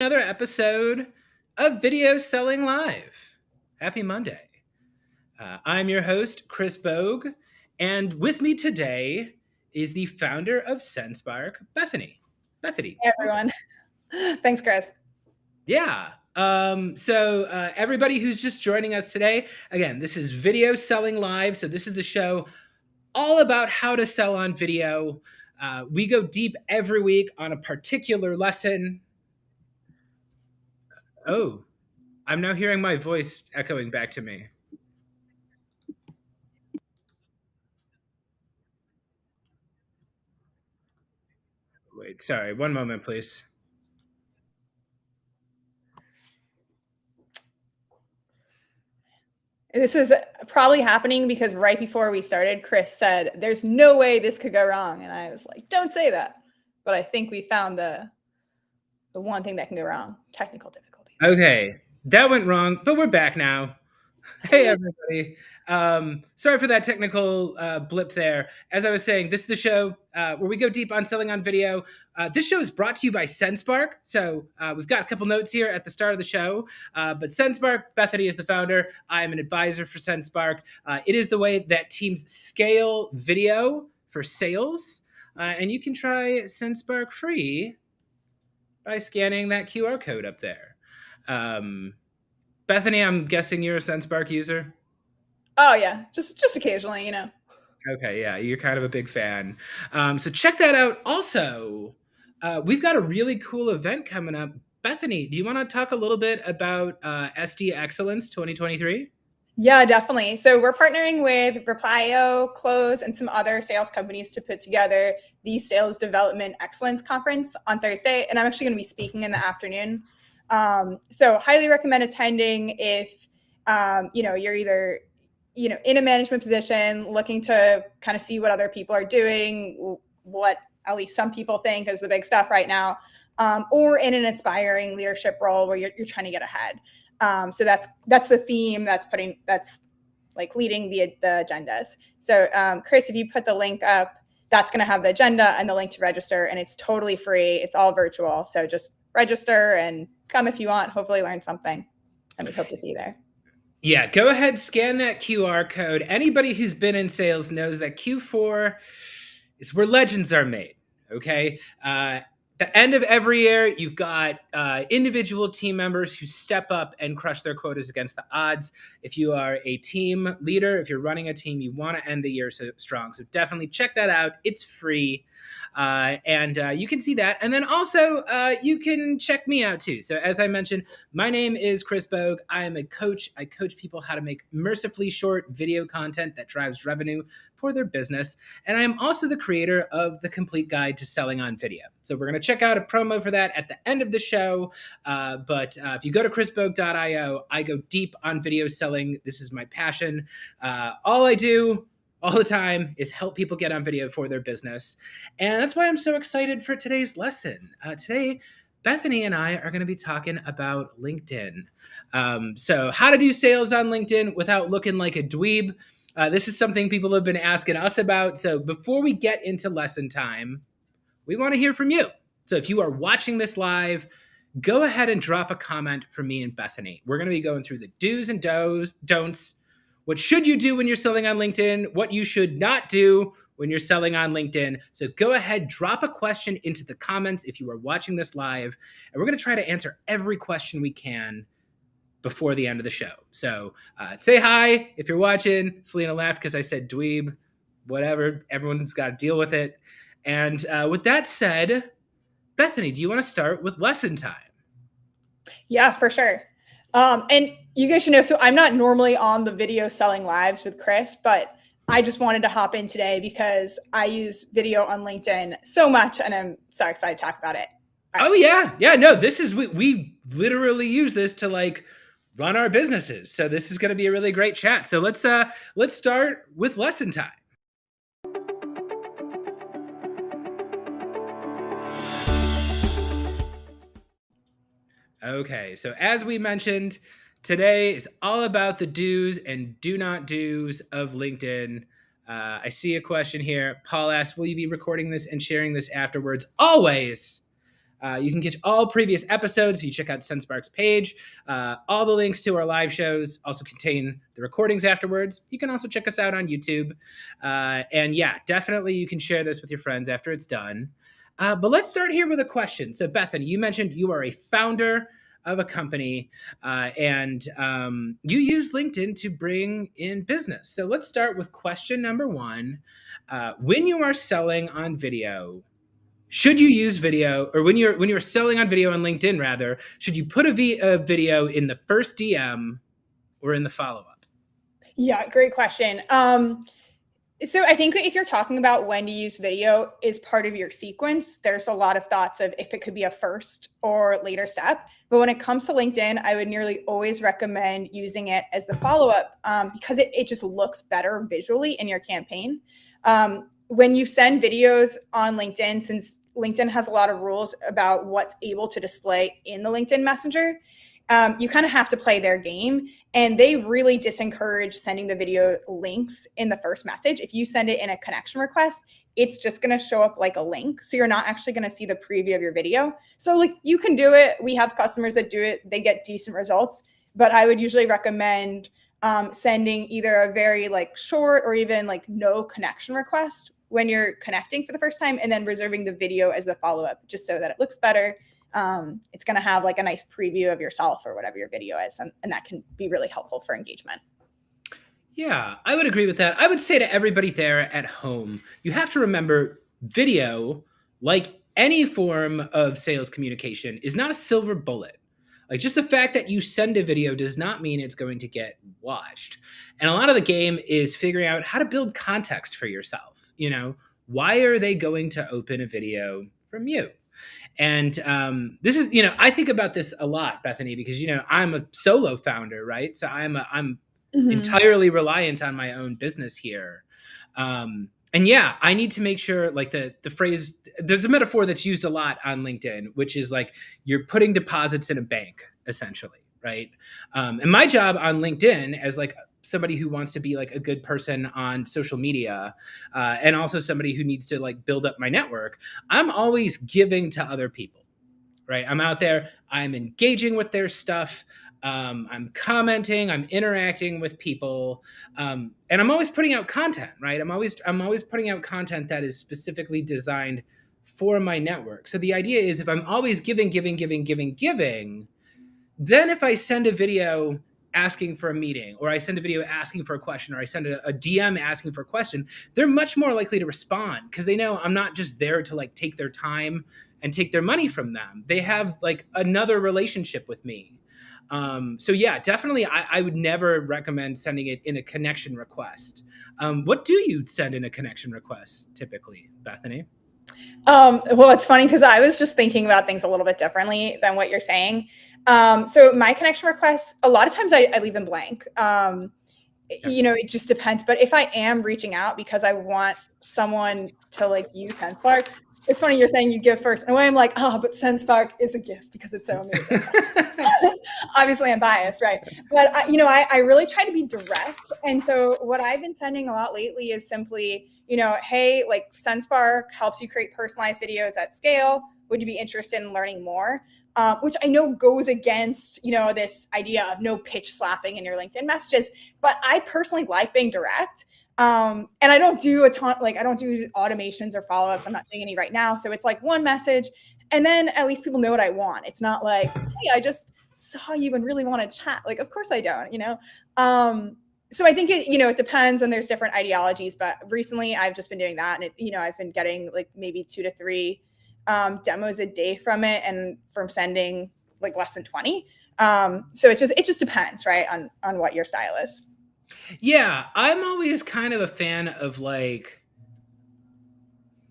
Another episode of Video Selling Live. Happy Monday. I'm your host, Chris Bogue, and with me today is the founder of SenseSpark, Bethany. Bethany. Hey, everyone. Thanks, Chris. Yeah. So everybody who's just joining us today, again, this is Video Selling Live. So this is the show all about how to sell on video. We go deep every week on a particular lesson. Oh, I'm now hearing my voice echoing back to me. Wait, sorry, one moment, please. This is probably happening because right before we started, Chris said, "There's no way this could go wrong," and I was like, "Don't say that." But I think we found the one thing that can go wrong: technical difficulties. Okay, that went wrong, but we're back now. Hey, everybody. Sorry for that technical blip there. As I was saying, this is the show where we go deep on selling on video. This show is brought to you by SenseSpark. So we've got a couple notes here at the start of the show. But SenseSpark, Bethany is the founder. I am an advisor for SenseSpark. It is the way that teams scale video for sales. And you can try SenseSpark free by scanning that QR code up there. Bethany, I'm guessing you're a SenseSpark user? Oh yeah, just occasionally, Okay, yeah, you're kind of a big fan. So check that out. Also, we've got a really cool event coming up. Bethany, do you want to talk a little bit about SD Excellence 2023? Yeah, definitely. So we're partnering with Reply.io, Close, and some other sales companies to put together the Sales Development Excellence Conference on Thursday, and I'm actually going to be speaking in the afternoon. So highly recommend attending if you're either in a management position, looking to kind of see what other people are doing, what at least some people think is the big stuff right now, or in an aspiring leadership role where you're trying to get ahead. So that's the theme that's like leading the agendas. So Chris, if you put the link up, that's going to have the agenda and the link to register, and it's totally free. It's all virtual. So just register and come if you want, hopefully learn something, and we hope to see you there. Yeah, go ahead, scan that QR code. Anybody who's been in sales knows that Q4 is where legends are made, okay? The end of every year, you've got individual team members who step up and crush their quotas against the odds. If you are a team leader, if you're running a team, you want to end the year strong. So definitely check that out. It's free. And you can see that. And then also, you can check me out too. So as I mentioned, my name is Chris Bogue. I am a coach. I coach people how to make mercifully short video content that drives revenue for their business. And I am also the creator of the Complete Guide to Selling on Video. So we're going to check out a promo for that at the end of the show. But if you go to chrisbogue.io, I go deep on video selling. This is my passion. All I do all the time is help people get on video for their business. And that's why I'm so excited for today's lesson. Today, Bethany and I are going to be talking about LinkedIn. So how to do sales on LinkedIn without looking like a dweeb. This is something people have been asking us about. So before we get into lesson time, we want to hear from you. So if you are watching this live, go ahead and drop a comment for me and Bethany. We're going to be going through the do's and don'ts. What should you do when you're selling on LinkedIn? What you should not do when you're selling on LinkedIn. So go ahead, drop a question into the comments if you are watching this live. And we're going to try to answer every question we can before the end of the show. So say hi if you're watching. Selena laughed because I said dweeb. Whatever. Everyone's got to deal with it. And with that said, Bethany, do you want to start with lesson time? Yeah, for sure. And you guys should know, so I'm not normally on the video selling lives with Chris, but I just wanted to hop in today because I use video on LinkedIn so much, and I'm so excited to talk about it. Right. Oh yeah. Yeah, no, this is, we literally use this to like run our businesses. So this is going to be a really great chat. So let's start with lesson time. Okay, so as we mentioned, today is all about the do's and do not do's of LinkedIn. I see a question here. Paul asks, will you be recording this and sharing this afterwards? Always. You can catch all previous episodes if you check out SenSpark's page. All the links to our live shows also contain the recordings afterwards. You can also check us out on YouTube. And yeah, definitely you can share this with your friends after it's done. But let's start here with a question. So, Bethany, you mentioned you are a founder of a company and you use LinkedIn to bring in business. So, let's start with question number one. When you are selling on video, should you use video, or when you're selling on video on LinkedIn rather, should you put a video in the first DM or in the follow-up? Yeah, great question. So I think if you're talking about when to use video is part of your sequence, there's a lot of thoughts of if it could be a first or later step. But when it comes to LinkedIn, I would nearly always recommend using it as the follow-up because it just looks better visually in your campaign. When you send videos on LinkedIn, since LinkedIn has a lot of rules about what's able to display in the LinkedIn Messenger, you kind of have to play their game. And they really disencourage sending the video links in the first message. If you send it in a connection request, it's just going to show up like a link. So you're not actually going to see the preview of your video. So like you can do it. We have customers that do it. They get decent results. But I would usually recommend sending either a very like short or even like no connection request when you're connecting for the first time, and then reserving the video as the follow-up just so that it looks better. It's going to have like a nice preview of yourself or whatever your video is. And that can be really helpful for engagement. Yeah, I would agree with that. I would say to everybody there at home, you have to remember video, like any form of sales communication, is not a silver bullet. Like just the fact that you send a video does not mean it's going to get watched. And a lot of the game is figuring out how to build context for yourself. You know, why are they going to open a video from you? And this is, I think about this a lot, Bethany, because I'm a solo founder, right? So I'm entirely reliant on my own business here. And yeah, I need to make sure, like the phrase, there's a metaphor that's used a lot on LinkedIn, which is like you're putting deposits in a bank, essentially, right? And my job on LinkedIn as like somebody who wants to be like a good person on social media, and also somebody who needs to like build up my network, I'm always giving to other people, right? I'm out there, I'm engaging with their stuff. I'm commenting, I'm interacting with people, and I'm always putting out content, right? I'm always putting out content that is specifically designed for my network. So the idea is if I'm always giving, then if I send a video asking for a meeting, or I send a video asking for a question, or I send a DM asking for a question, they're much more likely to respond because they know I'm not just there to like take their time and take their money from them. They have like another relationship with me. So yeah, definitely I would never recommend sending it in a connection request. What do you send in a connection request typically, Bethany? Well, it's funny because I was just thinking about things a little bit differently than what you're saying. So my connection requests, a lot of times I leave them blank. It just depends. But if I am reaching out because I want someone to like use SenSpark, it's funny you're saying you give first. And I'm like, but SenSpark is a gift because it's so amazing. Obviously, I'm biased, right? But I really try to be direct. And so what I've been sending a lot lately is simply, hey, like SenSpark helps you create personalized videos at scale. Would you be interested in learning more? Which I know goes against, this idea of no pitch slapping in your LinkedIn messages. But I personally like being direct. And I don't do a ton, like I don't do automations or follow-ups. I'm not doing any right now. So it's like one message. And then at least people know what I want. It's not like, hey, I just saw you and really want to chat. Like, of course I don't, So I think it depends, and there's different ideologies, but recently I've just been doing that. And I've been getting like maybe 2 to 3 demos a day from it, and from sending like less than 20. So it just depends, right, on what your style is. Yeah, I'm always kind of a fan of like,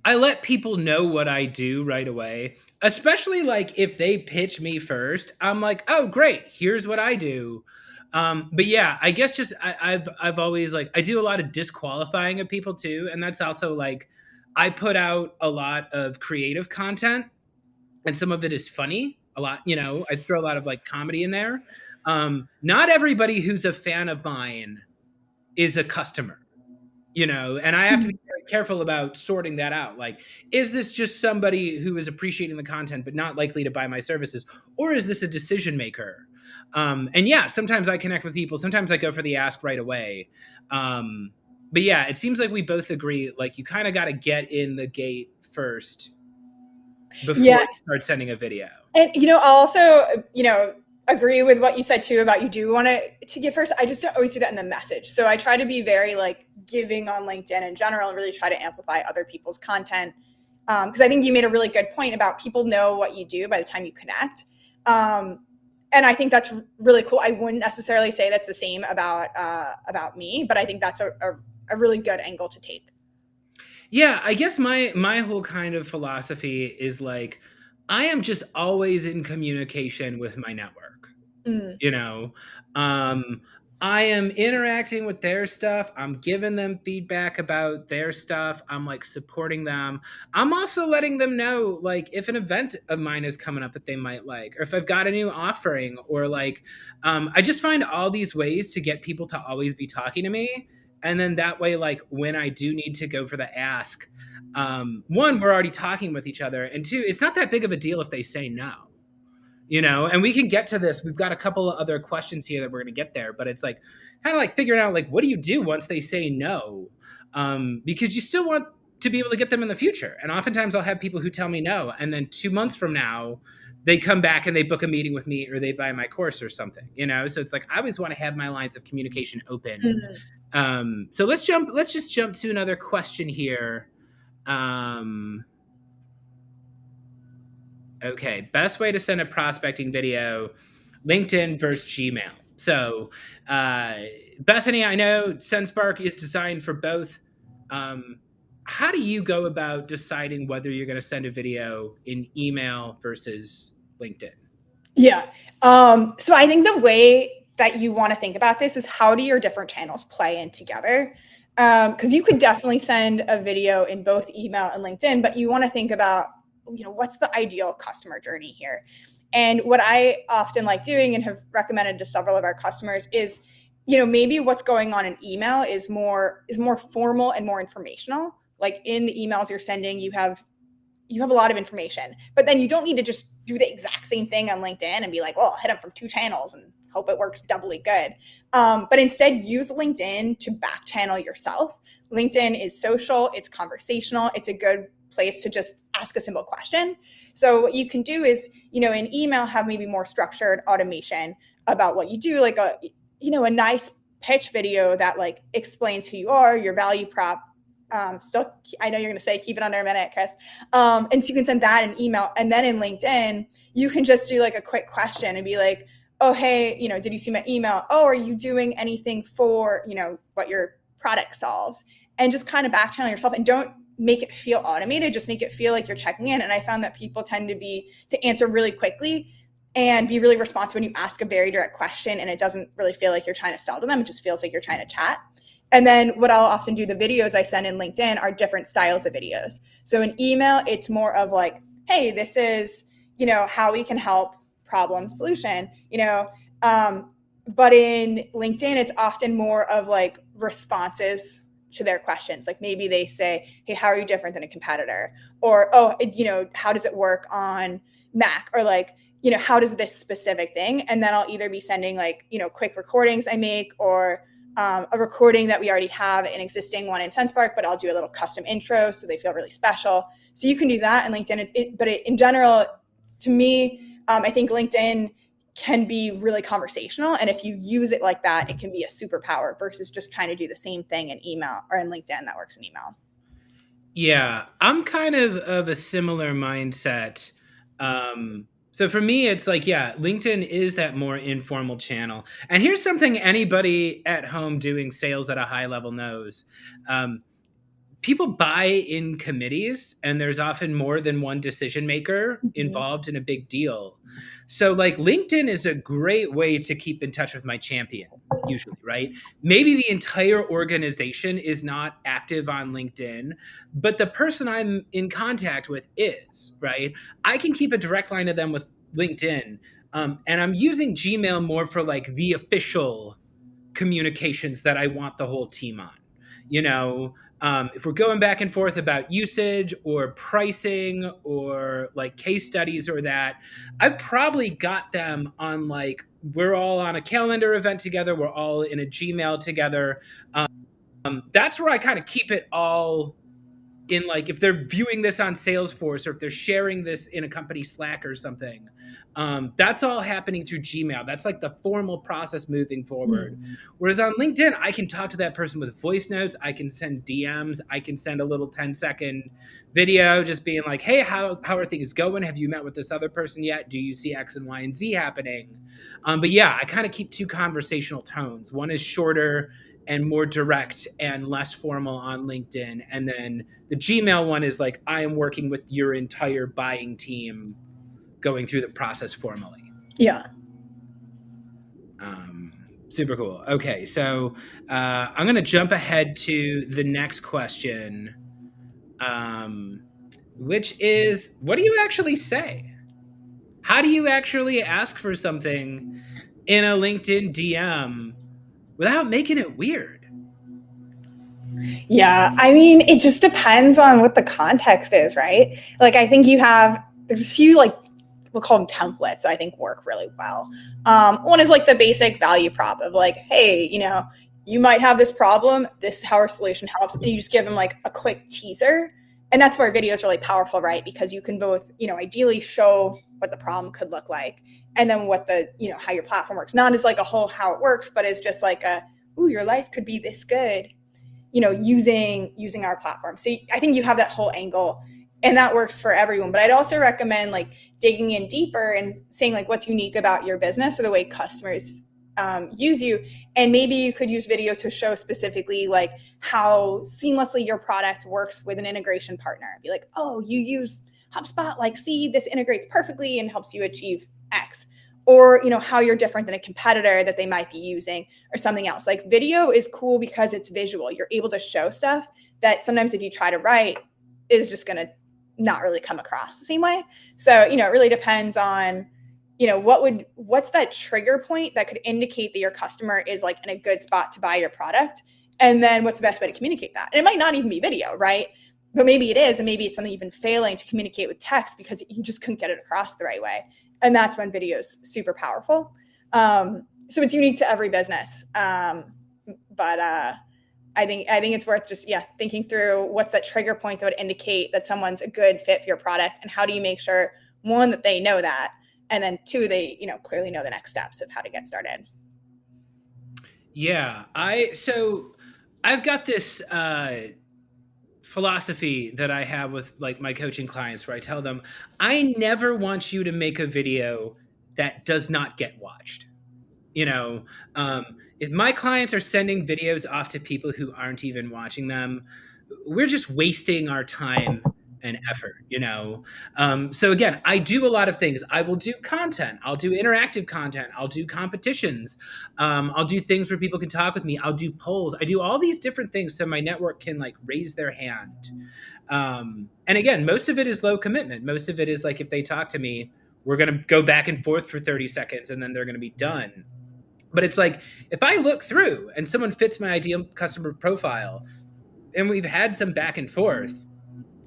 I let people know what I do right away, especially like if they pitch me first. I'm like, oh great, here's what I do. But yeah, I guess just I've always like, I do a lot of disqualifying of people too, and that's also like I put out a lot of creative content, and some of it is funny. A lot, I throw a lot of like comedy in there. Not everybody who's a fan of mine is a customer, and I have to be very careful about sorting that out. Like, is this just somebody who is appreciating the content but not likely to buy my services, or is this a decision maker? And yeah, sometimes I connect with people. Sometimes I go for the ask right away. But yeah, it seems like we both agree. Like, you kind of got to get in the gate first before Yeah. you start sending a video. And I'll also, agree with what you said too about you do want to give first. I just don't always do that in the message. So I try to be very like giving on LinkedIn in general and really try to amplify other people's content. Because I think you made a really good point about people know what you do by the time you connect. And I think that's really cool. I wouldn't necessarily say that's the same about me, but I think that's a really good angle to take. Yeah, I guess my whole kind of philosophy is like, I am just always in communication with my network. Mm. You know, um, I am interacting with their stuff. I'm giving them feedback about their stuff. I'm like supporting them. I'm also letting them know, like, if an event of mine is coming up that they might like, or if I've got a new offering, or like, I just find all these ways to get people to always be talking to me. And then that way, like, when I do need to go for the ask, one, we're already talking with each other. And two, it's not that big of a deal if they say no, and we can get to this. We've got a couple of other questions here that we're going to get there, but it's like kind of like figuring out, like, what do you do once they say no? Because you still want to be able to get them in the future. And oftentimes I'll have people who tell me no, and then 2 months from now they come back and they book a meeting with me, or they buy my course or something. So it's like, I always want to have my lines of communication open. So let's just jump to another question here. Okay, best way to send a prospecting video, LinkedIn versus Gmail. So, Bethany, I know SendSpark is designed for both. How do you go about deciding whether you're going to send a video in email versus LinkedIn? Yeah. So I think the way that you want to think about this is, how do your different channels play in together? Because you could definitely send a video in both email and LinkedIn, but you want to think about, what's the ideal customer journey here? And what I often like doing and have recommended to several of our customers is, maybe what's going on in email is more formal and more informational. Like, in the emails you're sending, you have a lot of information, but then you don't need to just do the exact same thing on LinkedIn and be like, well, I'll hit them from 2 channels and hope it works doubly good. But instead, use LinkedIn to back channel yourself. LinkedIn is social, it's conversational, it's a good place to just ask a simple question. So what you can do is, in email, have maybe more structured automation about what you do, like a nice pitch video that like explains who you are, your value prop. Still, I know you're going to say keep it under a minute, Chris. And so you can send that in email, and then in LinkedIn, you can just do like a quick question and be like, oh, hey, did you see my email? Oh, are you doing anything for, what your product solves? And just kind of back channel yourself, and don't make it feel automated. Just make it feel like you're checking in. And I found that people tend to answer really quickly and be really responsive when you ask a very direct question, and it doesn't really feel like you're trying to sell to them. It just feels like you're trying to chat. And then what I'll often do, the videos I send in LinkedIn are different styles of videos. So in email, it's more of like, hey, this is, how we can help, problem solution, but in LinkedIn, it's often more of like responses to their questions. Like, maybe they say, hey, how are you different than a competitor? Or, oh, how does it work on Mac? Or like, how does this specific thing? And then I'll either be sending like, quick recordings I make, or a recording that we already have, an existing one in SendSpark, but I'll do a little custom intro so they feel really special. So you can do that in LinkedIn. But in general, to me, I think LinkedIn can be really conversational. And if you use it like that, it can be a superpower versus just trying to do the same thing in email, or in LinkedIn that works in email. Yeah, I'm kind of a similar mindset. So for me, it's like, yeah, LinkedIn is that more informal channel. And here's something anybody at home doing sales at a high level knows. People buy in committees, and there's often more than one decision maker Mm-hmm. involved in a big deal. So like, LinkedIn is a great way to keep in touch with my champion, usually, right? Maybe the entire organization is not active on LinkedIn, but the person I'm in contact with is, right? I can keep a direct line to them with LinkedIn. And I'm using Gmail more for like the official communications that I want the whole team on, you know. If we're going back and forth about usage or pricing or like case studies or that, I've probably got them on like, we're all on a calendar event together, we're all in a Gmail together. That's where I kind of keep it all in, like if they're viewing this on Salesforce or if they're sharing this in a company Slack or something, that's all happening through Gmail. That's like the formal process moving forward. Whereas on LinkedIn, I can talk to that person with voice notes, I can send DMs, I can send a little 10-second video just being like, hey, how are things going? Have you met with this other person yet? Do you see X and Y and Z happening? But yeah, I kind of keep two conversational tones. One is shorter and more direct and less formal on LinkedIn. And then the Gmail one is like, I am working with your entire buying team going through the process formally. Yeah. Super cool. Okay, so I'm going to jump ahead to the next question, which is, what do you actually say? How do you actually ask for something in a LinkedIn DM without making it weird? Yeah, I mean, it just depends on what the context is, right? Like, I think there's a few, like, we'll call them templates that I think work really well. One is like the basic value prop of like, hey, you might have this problem. This is how our solution helps. And you just give them like a quick teaser. And that's where video is really powerful, right? Because you can both, ideally show what the problem could look like and then what how your platform works. Not as like a whole how it works, but as just like ooh, your life could be this good using our platform. So I think you have that whole angle and that works for everyone. But I'd also recommend like digging in deeper and saying like what's unique about your business or the way customers use you. And maybe you could use video to show specifically like how seamlessly your product works with an integration partner. Be like, oh, you use HubSpot, like see, this integrates perfectly and helps you achieve X. Or how you're different than a competitor that they might be using or something else. Like video is cool because it's visual. You're able to show stuff that sometimes if you try to write is just going to not really come across the same way. So it really depends on what's that trigger point that could indicate that your customer is like in a good spot to buy your product, and then what's the best way to communicate that. And it might not even be video, right? But maybe it is, and maybe it's something you've been failing to communicate with text because you just couldn't get it across the right way. And that's when video is super powerful. So it's unique to every business. But I think it's worth just, thinking through what's that trigger point that would indicate that someone's a good fit for your product. And how do you make sure, one, that they know that, and then two, they, clearly know the next steps of how to get started. Yeah, I've got this philosophy that I have with like my coaching clients where I tell them, I never want you to make a video that does not get watched. If my clients are sending videos off to people who aren't even watching them, we're just wasting our time and effort. So again, I do a lot of things. I will do content, I'll do interactive content, I'll do competitions, I'll do things where people can talk with me, I'll do polls, I do all these different things so my network can like raise their hand. And again, most of it is low commitment. Most of it is like, if they talk to me, we're going to go back and forth for 30 seconds and then they're going to be done. But it's like, if I look through and someone fits my ideal customer profile and we've had some back and forth,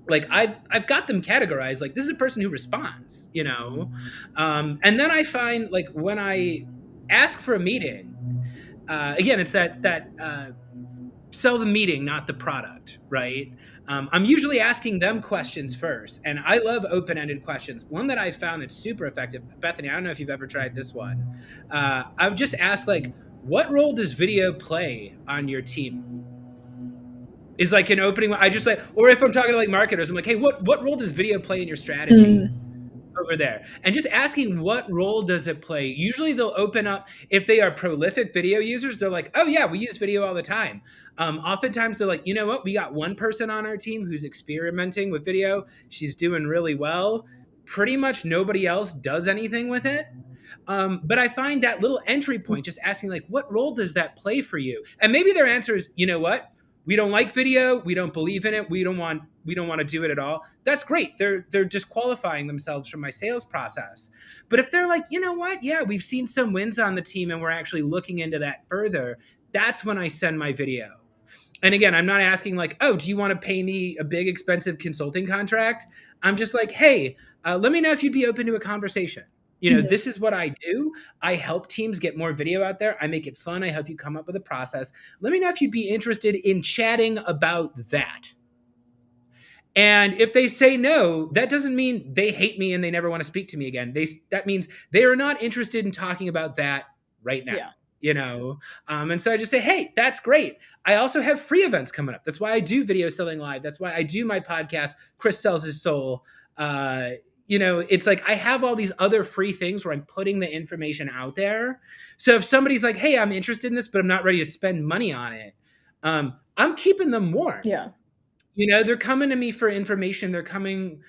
like I've got them categorized, like this is a person who responds. And then I find like when I ask for a meeting, again, it's that sell the meeting, not the product, right? I'm usually asking them questions first, and I love open-ended questions. One that I found that's super effective, Bethany, I don't know if you've ever tried this one. I've just asked like, what role does video play on your team? Is like an opening. I just like, or if I'm talking to like marketers, I'm like, hey, what role does video play in your strategy? Over there, and just asking what role does it play. Usually they'll open up, if they are prolific video users, they're like, oh yeah, we use video all the time. Oftentimes they're like, you know what, we got one person on our team who's experimenting with video, she's doing really well, pretty much nobody else does anything with it. But I find that little entry point, just asking like, what role does that play for you? And maybe their answer is, you know what, we don't like video, we don't believe in it, we don't want to do it at all. That's great. They're disqualifying themselves from my sales process. But if they're like, you know what, yeah, we've seen some wins on the team and we're actually looking into that further, that's when I send my video. And again, I'm not asking like, oh, do you want to pay me a big expensive consulting contract? I'm just like, hey, let me know if you'd be open to a conversation. Mhm. This is what I do. I help teams get more video out there. I make it fun. I help you come up with a process. Let me know if you'd be interested in chatting about that. And if they say no, that doesn't mean they hate me and they never want to speak to me again. That means they are not interested in talking about that right now. Yeah. And so I just say, hey, that's great. I also have free events coming up. That's why I do Video Selling Live. That's why I do my podcast, Chris Sells His Soul. It's like I have all these other free things where I'm putting the information out there. So if somebody's like, hey, I'm interested in this, but I'm not ready to spend money on it, I'm keeping them warm. Yeah. They're coming to me for information. They're coming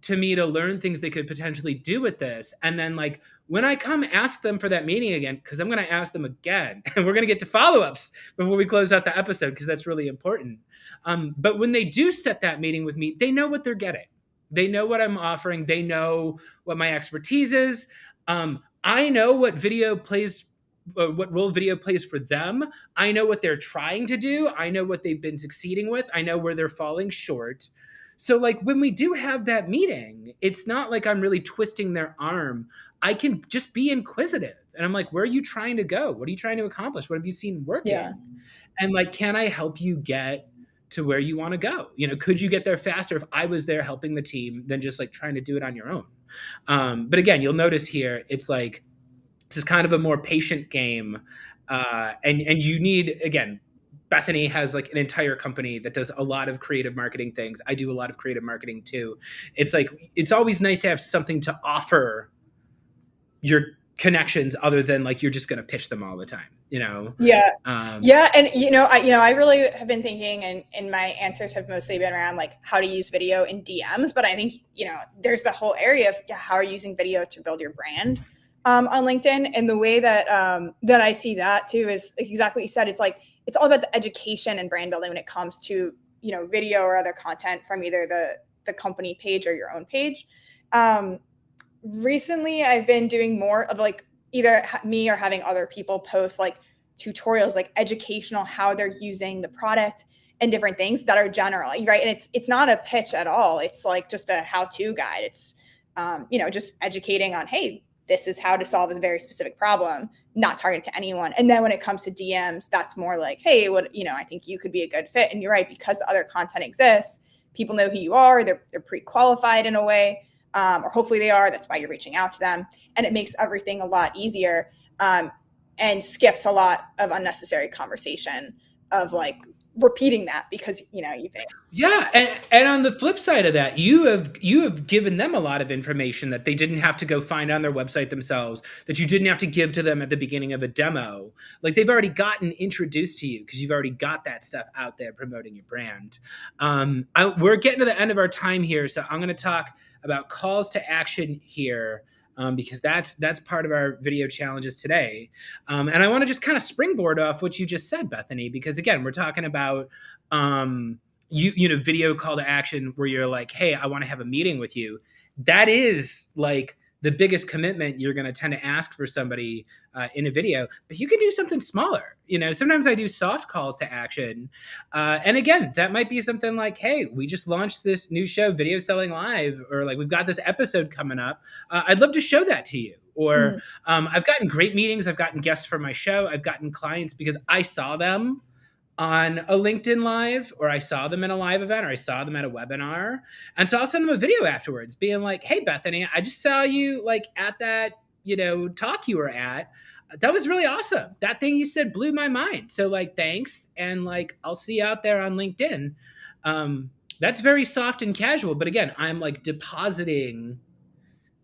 to me to learn things they could potentially do with this. And then, like, when I come ask them for that meeting again, because I'm going to ask them again, and we're going to get to follow-ups before we close out the episode, because that's really important. But when they do set that meeting with me, they know what they're getting. They know what I'm offering. They know what my expertise is. I know what what role video plays for them. I know what they're trying to do. I know what they've been succeeding with. I know where they're falling short. So, like, when we do have that meeting, it's not like I'm really twisting their arm. I can just be inquisitive. And I'm like, where are you trying to go? What are you trying to accomplish? What have you seen working? Yeah. And, like, can I help you get to where you want to go? Could you get there faster if I was there helping the team than just like trying to do it on your own? But again, you'll notice here, it's like, this is kind of a more patient game. And you need, again, Bethany has like an entire company that does a lot of creative marketing things. I do a lot of creative marketing too. It's like, it's always nice to have something to offer your connections other than like you're just going to pitch them all the time. Yeah. Yeah. And, I really have been thinking, and my answers have mostly been around like how to use video in DMs. But I think, there's the whole area of how are you using video to build your brand on LinkedIn. And the way that that I see that too is exactly what you said. It's like, it's all about the education and brand building when it comes to, video or other content from either the company page or your own page. Recently, I've been doing more of like either me or having other people post like tutorials, like educational, how they're using the product and different things that are general, right? And it's not a pitch at all. It's like just a how-to guide. It's just educating on, hey, this is how to solve a very specific problem, not targeted to anyone. And then when it comes to DMs, that's more like, hey, I think you could be a good fit. And you're right, because the other content exists, people know who you are. They're pre-qualified in a way. Or hopefully they are. That's why you're reaching out to them. And it makes everything a lot easier and skips a lot of unnecessary conversation of like repeating that because, you think. Yeah. And on the flip side of that, you have given them a lot of information that they didn't have to go find on their website themselves, that you didn't have to give to them at the beginning of a demo. Like they've already gotten introduced to you because you've already got that stuff out there promoting your brand. We're getting to the end of our time here. So I'm going to talk about calls to action here. Because that's part of our video challenges today. And I want to just kind of springboard off what you just said, Bethany, because again, we're talking about video call to action where you're like, hey, I want to have a meeting with you. That is like the biggest commitment you're going to tend to ask for somebody in a video, but you can do something smaller. Sometimes I do soft calls to action. And again, that might be something like, hey, we just launched this new show, Video Selling Live, or like we've got this episode coming up. I'd love to show that to you. Or I've gotten great meetings. I've gotten guests for my show. I've gotten clients because I saw them on a LinkedIn Live, or I saw them in a live event, or I saw them at a webinar. And so I'll send them a video afterwards being like, hey, Bethany, I just saw you like at that, talk you were at. That was really awesome. That thing you said blew my mind. So like, thanks. And like, I'll see you out there on LinkedIn. That's very soft and casual. But again, I'm like depositing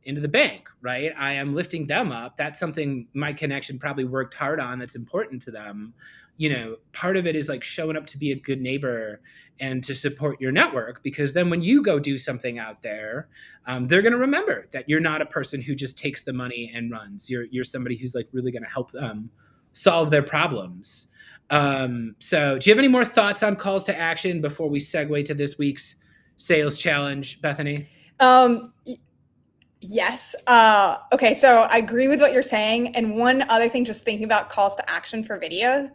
into the bank, right? I am lifting them up. That's something my connection probably worked hard on. That's important to them. Part of it is like showing up to be a good neighbor and to support your network, because then when you go do something out there, they're going to remember that you're not a person who just takes the money and runs. You're somebody who's like really going to help them solve their problems. So do you have any more thoughts on calls to action before we segue to this week's sales challenge, Bethany? Yes. Okay. So I agree with what you're saying. And one other thing, just thinking about calls to action for videos,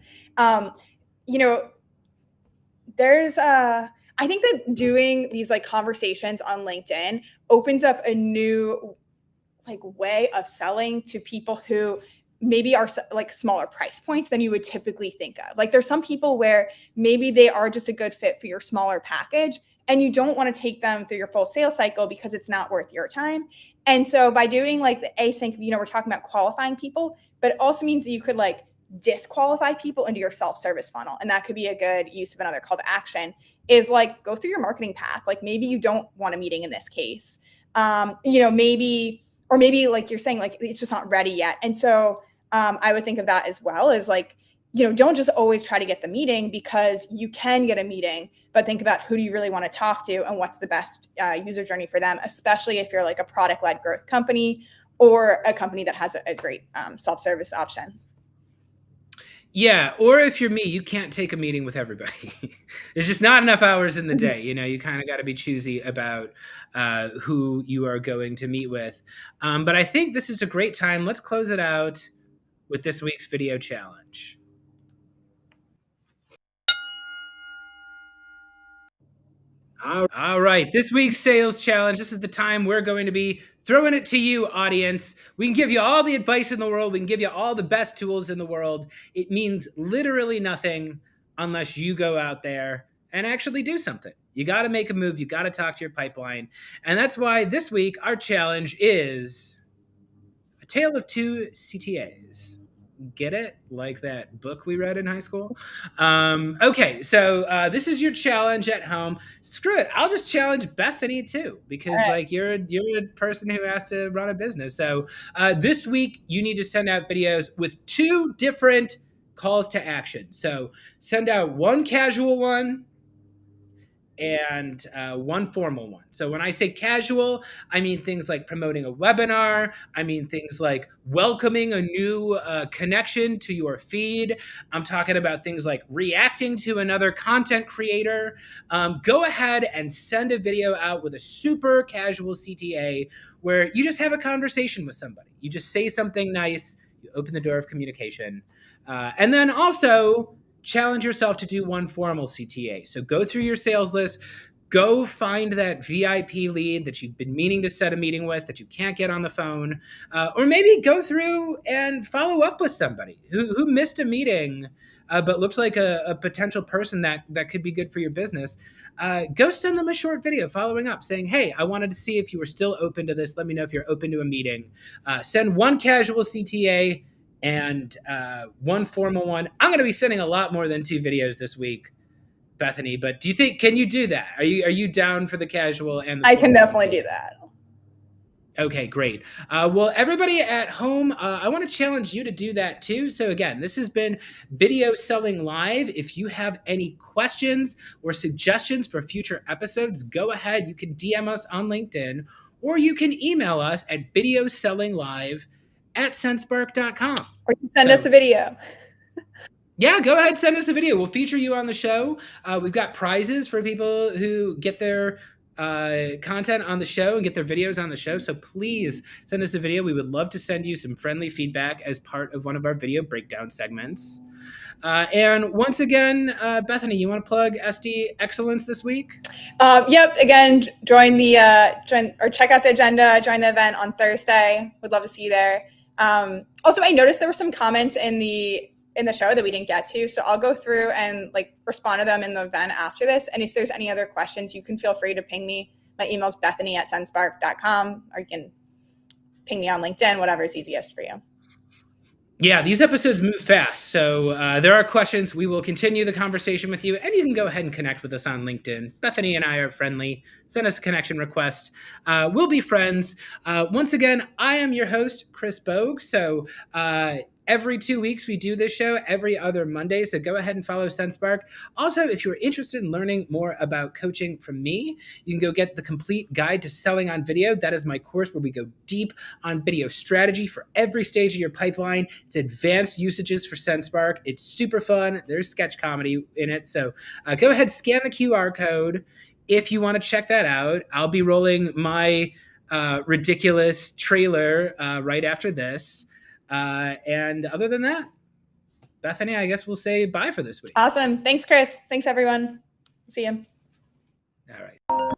there's I think that doing these like conversations on LinkedIn opens up a new like way of selling to people who maybe are like smaller price points than you would typically think of. Like there's some people where maybe they are just a good fit for your smaller package and you don't want to take them through your full sales cycle because it's not worth your time. And so by doing like the async, we're talking about qualifying people, but it also means that you could like disqualify people into your self-service funnel. And that could be a good use of another call to action is like go through your marketing path. Like maybe you don't want a meeting in this case. Maybe like you're saying, like it's just not ready yet. And so I would think of that as well as like, don't just always try to get the meeting because you can get a meeting, but think about who do you really want to talk to and what's the best user journey for them, especially if you're like a product-led growth company or a company that has a great self-service option. Yeah, or if you're me, you can't take a meeting with everybody. There's just not enough hours in the day. You kind of got to be choosy about who you are going to meet with. But I think this is a great time. Let's close it out with this week's video challenge. All right, this week's sales challenge. This is the time we're going to be throwing it to you, audience. We can give you all the advice in the world. We can give you all the best tools in the world. It means literally nothing unless you go out there and actually do something. You got to make a move. You got to talk to your pipeline. And that's why this week our challenge is A Tale of Two CTAs. Get it? Like that book we read in high school? Okay, so this is your challenge at home. Screw it. I'll just challenge Bethany too, because like you're a person who has to run a business. So this week you need to send out videos with 2 different calls to action. So send out one casual one and one formal one. So when I say casual, I mean things like promoting a webinar. I mean things like welcoming a new connection to your feed. I'm talking about things like reacting to another content creator. Go ahead and send a video out with a super casual CTA where you just have a conversation with somebody. You just say something nice. You open the door of communication. And then also challenge yourself to do one formal CTA. So go through your sales list, go find that VIP lead that you've been meaning to set a meeting with that you can't get on the phone, or maybe go through and follow up with somebody who missed a meeting but looks like a potential person that could be good for your business. Go send them a short video following up saying, hey, I wanted to see if you were still open to this. Let me know if you're open to a meeting. Send one casual CTA and one formal one. I'm going to be sending a lot more than 2 videos this week, Bethany. But do you think, can you do that? Are you down for the casual and the I can definitely CTA? do that. Okay, great. Well, everybody at home, I want to challenge you to do that too. So again, this has been Video Selling Live. If you have any questions or suggestions for future episodes, go ahead. You can DM us on LinkedIn, or you can email us at videosellinglive@senspark.com. Or you can send us a video. Yeah, go ahead, send us a video. We'll feature you on the show. We've got prizes for people who get their content on the show and get their videos on the show. So please send us a video. We would love to send you some friendly feedback as part of one of our video breakdown segments. And once again, Bethany, you want to plug SD Excellence this week? Yep. Again, join the check out the agenda. Join the event on Thursday. Would love to see you there. Also, I noticed there were some comments in the show that we didn't get to, so I'll go through and like respond to them in the event after this. And if there's any other questions, you can feel free to ping me. My email is bethany@senspark.com, or you can ping me on LinkedIn, whatever is easiest for you. Yeah, these episodes move fast. So there are questions. We will continue the conversation with you, and you can go ahead and connect with us on LinkedIn. Bethany and I are friendly. Send us a connection request. We'll be friends. Once again, I am your host, Chris Bogue. So every 2 weeks, we do this show every other Monday. So go ahead and follow SenseSpark. Also, if you're interested in learning more about coaching from me, you can go get the complete guide to selling on video. That is my course where we go deep on video strategy for every stage of your pipeline. It's advanced usages for SenseSpark. It's super fun. There's sketch comedy in it. So go ahead, scan the QR code if you want to check that out. I'll be rolling my ridiculous trailer right after this. And other than that, Bethany, I guess we'll say bye for this week. Awesome. Thanks, Chris. Thanks, everyone. See you. All right.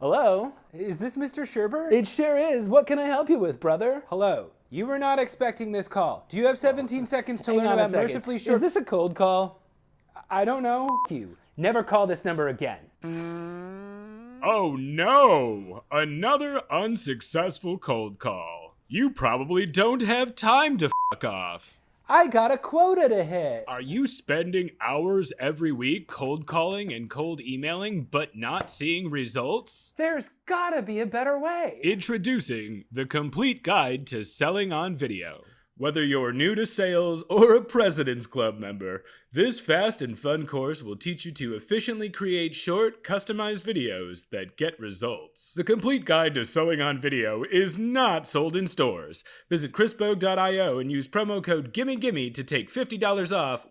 Hello? Is this Mr. Sherber? It sure is. What can I help you with, brother? Hello. You were not expecting this call. Do you have 17 seconds to Hang learn on a about second. mercifully short? Is this a cold call? I don't know. You. Never call this number again. Oh no! Another unsuccessful cold call. You probably don't have time to fuck off. I got a quota to hit. Are you spending hours every week cold calling and cold emailing but not seeing results? There's gotta be a better way. Introducing the complete guide to selling on video. Whether you're new to sales or a President's Club member, this fast and fun course will teach you to efficiently create short, customized videos that get results. The complete guide to selling on video is not sold in stores. Visit chrisbogue.io and use promo code GIMMEGIMME to take $50 off